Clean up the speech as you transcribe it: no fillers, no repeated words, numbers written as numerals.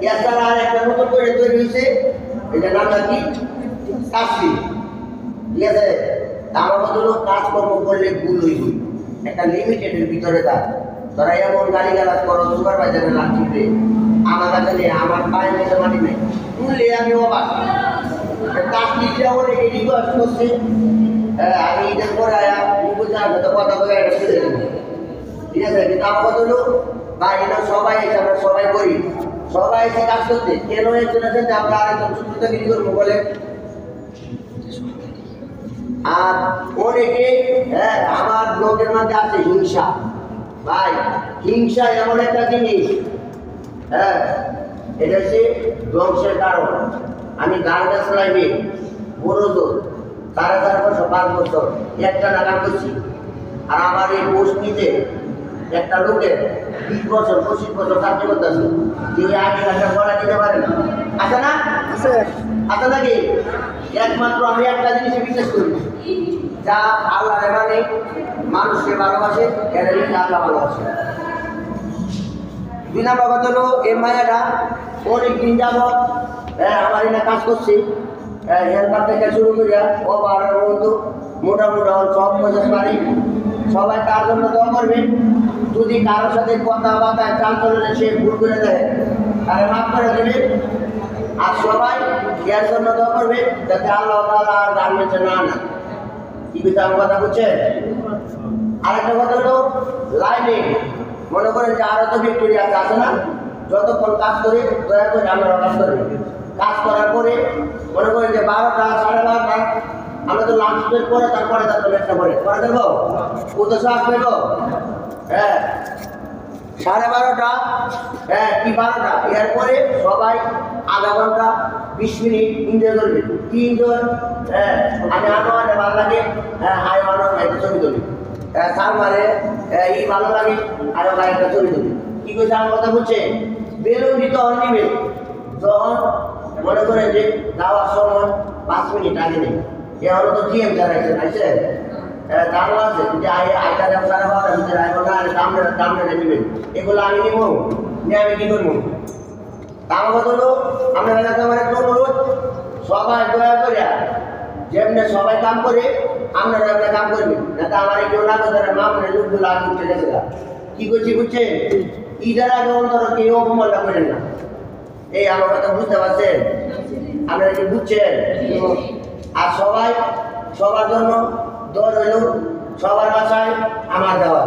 এছাড়া আর একটা নতুন করে তৈরি হয়েছে, এটা নামটা কি? কাশি। ঠিক আছে, আমার বদল কাজকর্ম করলে ভুল হইব, একটা লিমিটেডের ভিতরে থাক। তোরা এমন গাড়ি গালাজ করো, সুপারভাইজারের লাগছে আমার কাছে নেই, আমার পায়ে মেঝে মাটি নেই, শুনলে আমি অবাক। কাশ্মীরটা অনেক রিকোয়েস্ট করছে, আমি ঈদের পরে আয়া বুঝলাম তো কথা বলে একটা ছেড়ে দেবো। ঠিক আছে, কিন্তু আমার বদল বা এটা সবাই এসে আমরা সবাই করি, সবাই এসে কাজ করতে কেন একজন আছেন যে আমরা আরেকজন সুবিধাগিরি করবো বলে। আর অনেকে আমার ব্লগের মধ্যে আছে হিংসা। ভাই, হিংসা এমন একটা জিনিস, এটা হচ্ছে ধ্বংসের কারণ। আমি গার্মেন্টস লাইনে বড় তো 4.5 বছর 5 বছর একটা নাগাল করছি। আর আমার এই বস্তিতে একটা লোকের 20 বছর 25 বছর চাকরি করতেছে, তিনি আগে একটা পড়া দিতে পারে না। আছে না? আছে নাকি? একমাত্র আমি একটা জিনিসে বিশ্বাস করি, যা আল্লাহ মানে মানুষকে ভালোবাসে, এরা আল্লাহ ভালোবাসে। 2 নম্বর কথা হলো, এই মায়াটা অনেকদিন যাবৎ আমার এখানে কাজ করছি, হেল্পার থেকে শুরু করিয়া ও বাড়ার বন্ধু মোটামুটি সব বোঝাতে পারি। সবাই তার জন্য দোয়া করবেন। যদি কারোর সাথে কথাবার্তায় চালচলনে সে ভুল করে দেয়, তাহলে মাফ করে দেবেন। আর সবাই এর জন্য দোয়া করবে যাতে আল্লাহ তাআলা আর গার্মেন্টসে না আনে। কি বুঝতে আমার কথা বুঝছেন? আরেকটা কথা হলো, লাইনে মনে করেন যে আরো তো ভিক্টোরিয়া আছে না, যতক্ষণ কাজ করে দয়া করে আমরা কাজ করবে। কাজ করার পরে মনে করেন যে 12টা 12:30 আমরা তো লাঞ্চ ব্রেক করে তারপরে একটা করে দেবো, উদ্দেশ্য আসবে তো। 12:30 কি 12টা, এরপরে সবাই আধা ঘন্টা 20 মিনিট এনজয় করবে। কি এনজয়? আমি আমার ভালো লাগে, হাই মানো একটা ছবি তুলি, তার মানে এই ভালো লাগে আরো একটা ছবি তুলি। কি করছে আমার কথা বুঝছে? বেলুন দিতে নিবে যখন মনে করেন যে যাওয়ার সময় 5 মিনিট আগে নেই, এ হলো তো জিএম জানাইছে আইসে দাম আছে যে আইটা দাম 12:30 ভিতরে আইব না, দামটা নেবেন। এগুলো আমি নিব, নিয়ে আমি কি করবো? আমার কথা হলো, আপনার কাছে আমার একটা অনুরোধ, সবাই দয়া করে যেমনি সবাই কাম করে আপনারা একটা কাম করবেন, না তো আমার কেউ না করে মামনে লোকগুলো আগে উঠে গেছে। কি করছি বুঝছেন? ঈদের আগে অন্তর কেউ অপমানটা করেন না। এই আমার কথা বুঝতে পারছেন? আপনারা কি বুঝছেন? আর সবাই সবার জন্য দোয়া রইল, সবার বাসায় আমার দেওয়া।